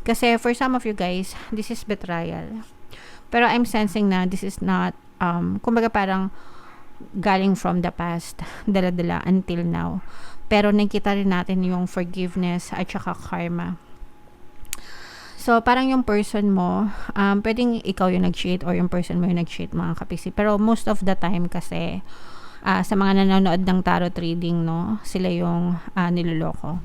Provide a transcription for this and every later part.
Kasi for some of you guys, this is betrayal. Pero I'm sensing na this is not, kumbaga parang galing from the past, dala-dala until now. Pero nakita rin natin yung forgiveness at saka karma. So, parang yung person mo, pwedeng ikaw yung nag-cheat or yung person mo yung nag-cheat, mga kapiksi. Pero most of the time kasi, sa mga nanonood ng tarot reading, no, sila yung niloloko.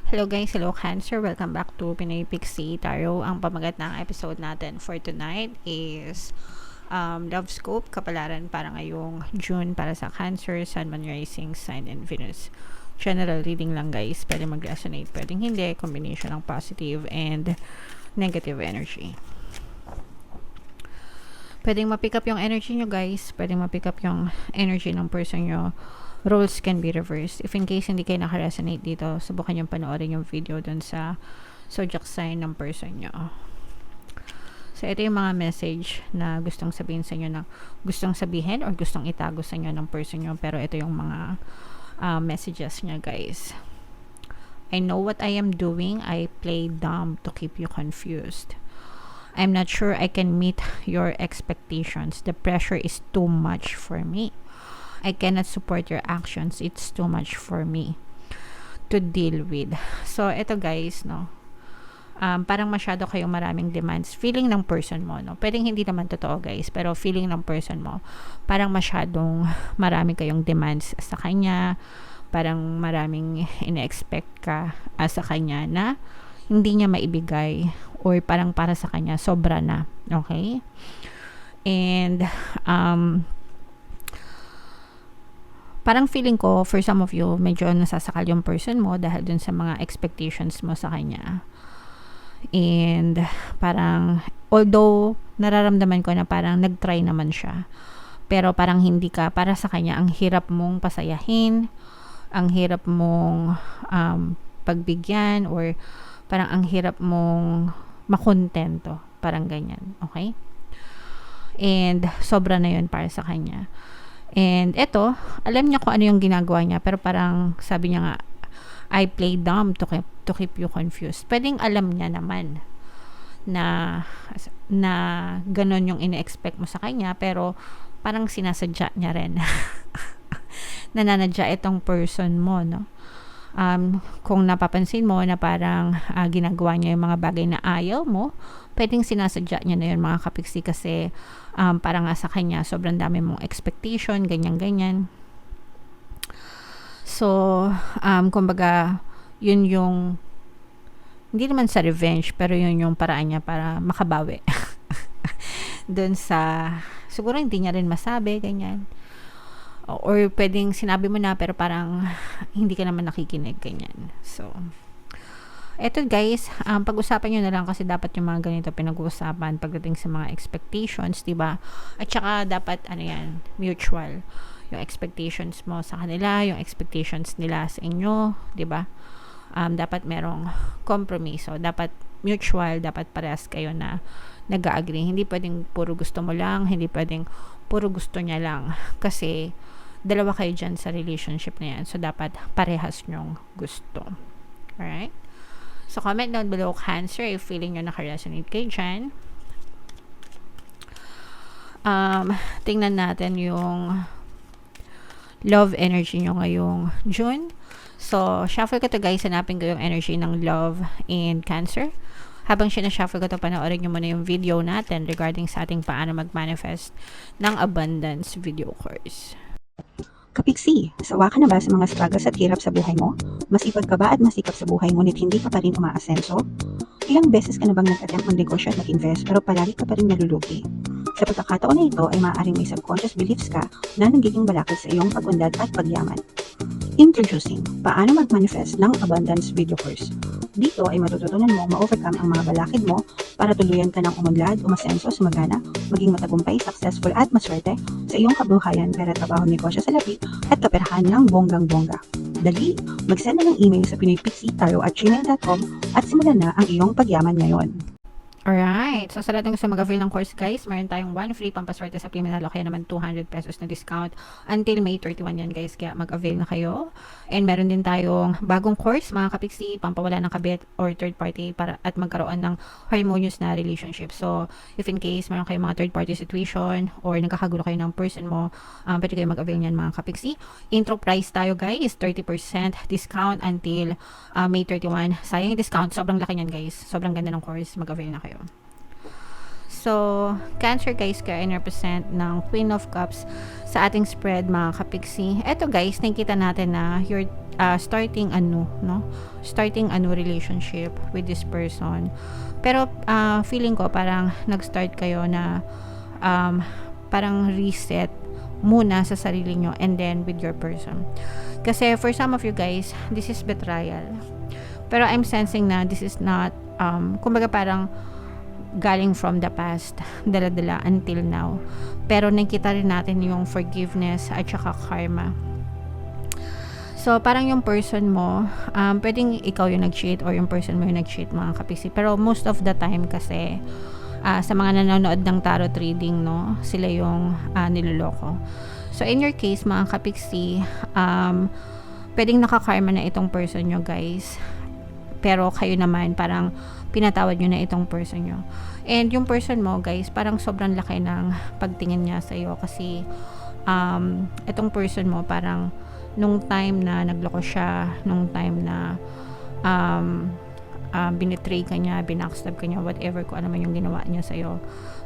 Hello guys, hello Cancer, welcome back to Pinoy Pixie Tarot. Ang pamagat ng episode natin for tonight is Love Scope, kapalaran para ngayong June para sa Cancer, Sun, Moon, Rising, Sign, and Venus. General reading lang guys, pwede mag-resonate, pwedeng hindi, combination ng positive and negative energy. Pwedeng ma-pick up yung energy nyo guys, pwedeng ma-pick up yung energy ng person nyo. Roles can be reversed. If in case hindi kayo naka-resonate dito, subukan yung panoorin yung video dun sa zodiac sign ng person nyo. So, ito yung mga message na gustong sabihin sa inyo, na gustong sabihin or gustong itago sa inyo ng person nyo. Pero ito yung mga messages niya guys. I know what I am doing. I play dumb to keep you confused. I'm not sure I can meet your expectations. The pressure is too much for me. I cannot support your actions. It's too much for me to deal with. So, ito guys, no, parang masyado kayong maraming demands. Feeling ng person mo, no, pwedeng hindi naman totoo guys, pero feeling ng person mo, parang masyadong marami kayong demands sa kanya, parang maraming ina-expect ka sa kanya na hindi niya maibigay, or parang para sa kanya sobra na, okay? And parang feeling ko, for some of you, medyo nasasakal yung person mo dahil dun sa mga expectations mo sa kanya. And parang, although nararamdaman ko na parang nag-try naman siya, pero parang hindi ka, para sa kanya, ang hirap mong pasayahin, ang hirap mong pagbigyan, or parang ang hirap mong makontento, parang ganyan, okay? And sobra na yun para sa kanya. And eto, alam niya kung ano yung ginagawa niya, pero parang sabi niya nga, I play dumb to keep you confused. Pwedeng alam niya naman na ganon yung ina-expect mo sa kanya, pero parang sinasadya niya rin. Nananadya itong person mo, no? Kung napapansin mo na parang ginagawa niya yung mga bagay na ayaw mo, pwedeng sinasadya niya na yun mga kapiksi, kasi parang nga sa kanya sobrang dami mong expectation, ganyan-ganyan. So, kumbaga, yun yung, hindi naman sa revenge, pero yun yung paraan niya para makabawi. Dun sa, siguro hindi niya rin masabi, ganyan. Or pwedeng sinabi mo na pero parang hindi ka naman nakikinig, ganyan. So, eto guys, pag-usapan nyo na lang, kasi dapat yung mga ganito pinag-uusapan pagdating sa mga expectations, diba? At saka dapat, mutual. Yung expectations mo sa kanila, yung expectations nila sa inyo, diba? Dapat merong kompromiso, dapat mutual, dapat parehas kayo na nag-agree. Hindi pwedeng puro gusto mo lang, hindi pwedeng puro gusto niya lang, kasi dalawa kayo dyan sa relationship na yan. So, dapat parehas nyong gusto. Alright? So, comment down below, Cancer, if feeling nyo naka-resonate kayo dyan. Tingnan natin yung love energy nyo ngayong June. So, shuffle ko to guys. Hanapin ko yung energy ng love and Cancer. Habang sinashuffle ko to, panoorin nyo muna yung video natin regarding sa ating paano mag-manifest ng abundance video course. Kapiksi, sawa ka na ba sa mga struggles at hirap sa buhay mo? Masipag ka ba at masikap sa buhay ngunit hindi ka pa rin umaasenso? Ilang beses ka na bang nag-attempt mag-negosyo at mag-invest pero palagi ka pa rin nalulugi? Sa pagkakataon na ito ay maaaring may subconscious beliefs ka na nagiging balakid sa iyong pag-unlad at pagyaman. Introducing, paano mag-manifest ng abundance video course. Dito ay matututunan mo ma-overcome ang mga balakid mo para tuluyan ka ng umunlad, umasenso, sumagana, maging matagumpay, successful at maswerte sa iyong kabuhayan, pera, trabaho, negosyo sa labi at kaperahan ng bonggang-bongga. Dali, mag-send na ng email sa pinoypixie@gmail.com at simulan na ang iyong pagyaman ngayon. Alright. So, sa lahat ng gusto mag-avail ng course, guys, meron tayong 1 free pampaswerte sa Pimenalo, kaya naman 200 pesos na discount until May 31 yan, guys. Kaya mag-avail na kayo. And meron din tayong bagong course, mga kapiksi, pampawala ng kabit or third party para at magkaroon ng harmonious na relationship. So, if in case meron kayong mga third party situation or nagkakagulo kayo ng person mo, pwede kayo mag-avail niyan, mga kapiksi. Intro price tayo, guys, 30% discount until May 31. Sayang yung discount. Sobrang laki niyan, guys. Sobrang ganda ng course. Mag-avail na kayo. So, Cancer, guys, kaya represent ng Queen of Cups sa ating spread, mga kapiksi. Eto, guys, nakikita natin na you're starting starting a new relationship with this person. Pero feeling ko parang nag-start kayo na parang reset muna sa sarili nyo and then with your person. Kasi for some of you guys, this is betrayal. Pero I'm sensing na this is not kumbaga parang galing from the past, dala-dala until now. Pero nakita rin natin yung forgiveness at saka karma. So, parang yung person mo, pwedeng ikaw yung nag-cheat or yung person mo yung nag-cheat, mga kapiksi. Pero most of the time kasi, sa mga nanonood ng tarot reading, no, sila yung niloloko. So, in your case, mga kapiksi, pwedeng nakakarma na itong person nyo, guys. Pero kayo naman, parang pinatawad nyo na itong person nyo. And yung person mo, guys, parang sobrang laki ng pagtingin niya sa'yo kasi itong person mo, parang nung time na nagloko siya, nung time na binitray ka niya, binackstab ka niya, whatever kung ano man yung ginawa niya sa'yo,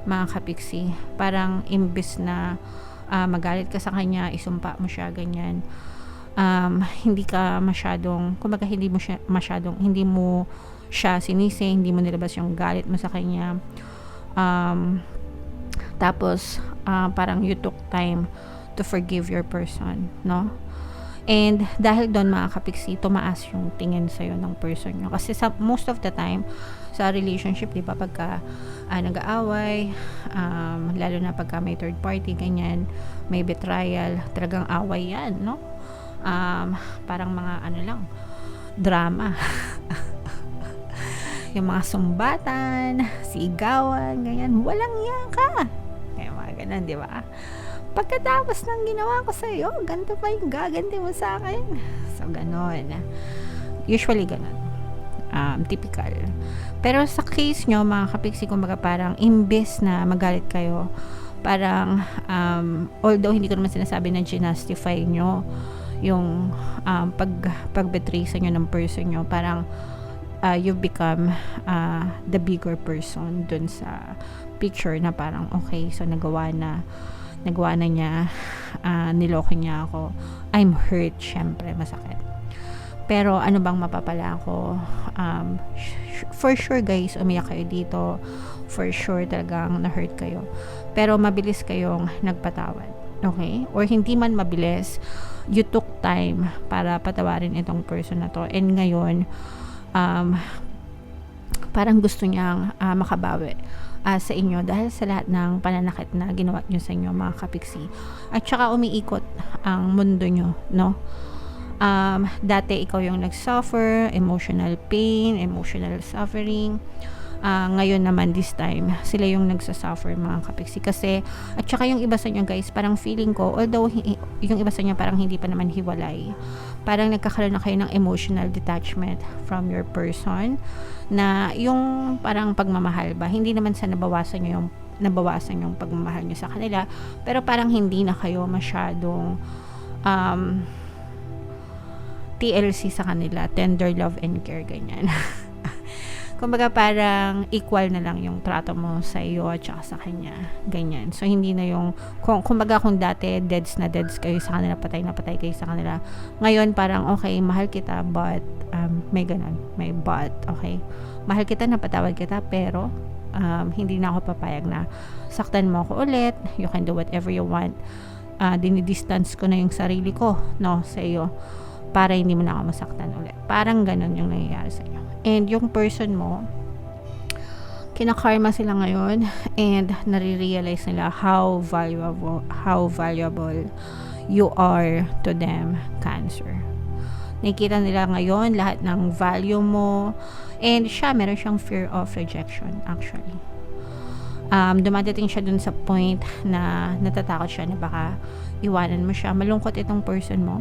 mga kapiksi, parang imbis na magalit ka sa kanya, isumpa mo siya, ganyan, hindi ka masyadong, kumbaga hindi mo siya sinisi, hindi mo nilabas yung galit mo sa kanya, tapos parang you took time to forgive your person, no? And dahil doon, mga kapiksi, tumaas yung tingin sa'yo ng person nyo. Kasi most of the time, sa relationship, di ba, pagka nag-aaway, lalo na pagka may third party, ganyan, may betrayal, talagang away yan, no? Parang mga drama. Yung mga sumbatan, sigawan, ganyan, walang yan ka. Kaya mga ganun, di ba? Pagkatapos ng ginawa ko sa'yo, ganito pa yung gaganti mo sa akin. So, ganon. Usually, ganon. Typical. Pero sa case nyo, mga kapiksi, kumbaga parang imbes na magalit kayo, parang, although hindi ko naman sinasabi na ginastify nyo yung pag-betray sa nyo ng person nyo, parang you've become the bigger person dun sa picture na parang, okay, so nagawa na niya, niloko niya ako, I'm hurt, syempre masakit. Pero ano bang mapapala ako? For sure, guys, umiyak kayo dito, for sure talagang na-hurt kayo, pero mabilis kayong nagpatawad, okay? Or hindi man mabilis, you took time para patawarin itong person na to, and ngayon parang gusto niyang makabawi sa inyo dahil sa lahat ng pananakit na ginawa nyo sa inyo, mga kapiksi. At saka umiikot ang mundo nyo, no? Dati ikaw yung nag-suffer, emotional pain, emotional suffering. Ngayon naman, this time, sila yung nagsasuffer, mga kapiksi. Kasi, at saka yung iba sa inyo, guys, parang feeling ko, although yung iba sa inyo parang hindi pa naman hiwalay, parang nagkakaroon na kayo ng emotional detachment from your person, na yung parang pagmamahal ba, hindi naman sa nabawasan yung pagmamahal nyo sa kanila, pero parang hindi na kayo masyadong TLC sa kanila, tender love and care, ganyan. Kumbaga parang equal na lang yung trato mo sa iyo at saka sa kanya, ganyan. So hindi na yung kumbaga kung dati deads kayo sa kanila, patay na patay kayo sa kanila, ngayon parang okay, mahal kita but may ganun, may but, okay, mahal kita, napatawad kita, pero hindi na ako papayag na saktan mo ako ulit. You can do whatever you want. Dinidistance ko na yung sarili ko, no, sa iyo, para hindi mo na ako masaktan ulit. Parang ganun yung nangyayari sa inyo. And yung person mo, kinakarma sila ngayon, and nare-realize nila how valuable you are to them, Cancer. Nakikita nila ngayon lahat ng value mo. And siya, meron siyang fear of rejection actually. Dumadating siya dun sa point na natatakot siya na baka iwanan mo siya. Malungkot itong person mo.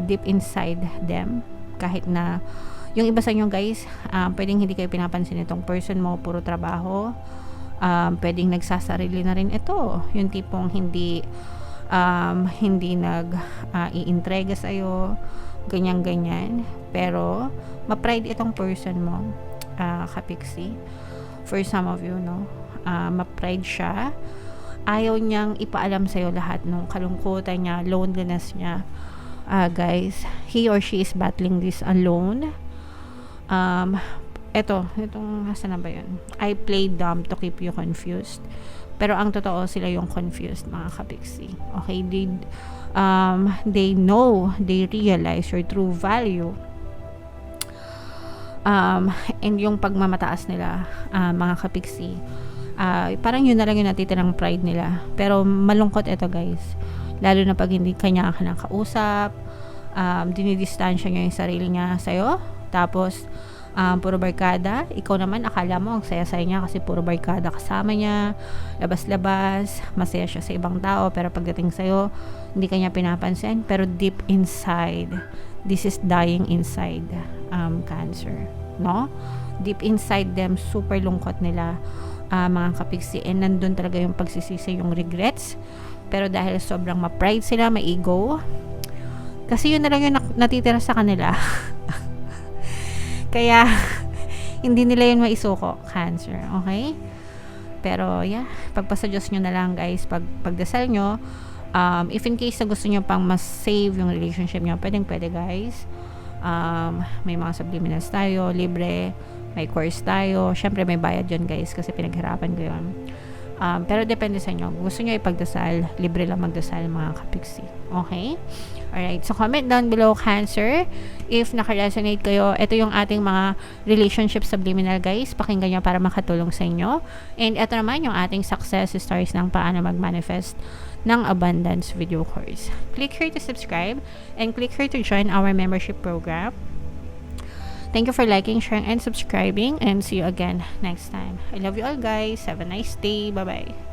Deep inside them. Kahit na yung iba sa inyo guys, pwedeng hindi kayo pinapansin itong person mo, puro trabaho. Pwedeng nagsasarili na rin ito. Yung tipong hindi iintrega sa'yo, ganyan-ganyan. Pero, ma-pride itong person mo, kapiksi. For some of you, no? Ma-pride siya. Ayaw niyang ipaalam sa'yo lahat ng kalungkutan niya, loneliness niya. Guys, he or she is battling this alone. Itong nasa na ba yun? I played dumb to keep you confused. Pero ang totoo, sila yung confused, mga kapiksi. Okay, they know, they realize your true value. And yung pagmamataas nila, mga kapiksi, parang yun na lang yung natitirang pride nila. Pero malungkot ito guys. Lalo na pag hindi kanya ka nakausap, dinidistansya niya yung sarili niya sa'yo. Tapos, puro barkada. Ikaw naman, akala mo ang saya-saya niya kasi puro barkada kasama niya, labas-labas, masaya siya sa ibang tao, pero pagdating sa'yo, hindi kanya pinapansin. Pero deep inside, this is dying inside Cancer, no? Deep inside them, super lungkot nila, mga kapiksi, and nandun talaga yung pagsisisi, yung regrets. Pero dahil sobrang ma-pride sila, ma-ego, kasi yun na lang yung natitira sa kanila. Kaya, hindi nila yun maisuko, Cancer. Okay? Pero, yeah. Pagpasa Diyos nyo na lang, guys. Pagdasal nyo, if in case na gusto nyo pang mas save yung relationship nyo, pwede, guys. May mga subliminals tayo, libre. May course tayo. Syempre, may bayad yun, guys, kasi pinaghirapan ko yun. Pero depende sa inyo. Gusto nyo ipagdasal, libre lang magdasal, mga kapiksi. Okay? Alright. So, comment down below, Cancer. If naka-resonate kayo, ito yung ating mga relationship subliminal, guys. Pakinggan nyo para makatulong sa inyo. And ito naman yung ating success stories ng paano mag-manifest ng abundance video course. Click here to subscribe and click here to join our membership program. Thank you for liking, sharing, and subscribing. And see you again next time. I love you all, guys. Have a nice day. Bye-bye.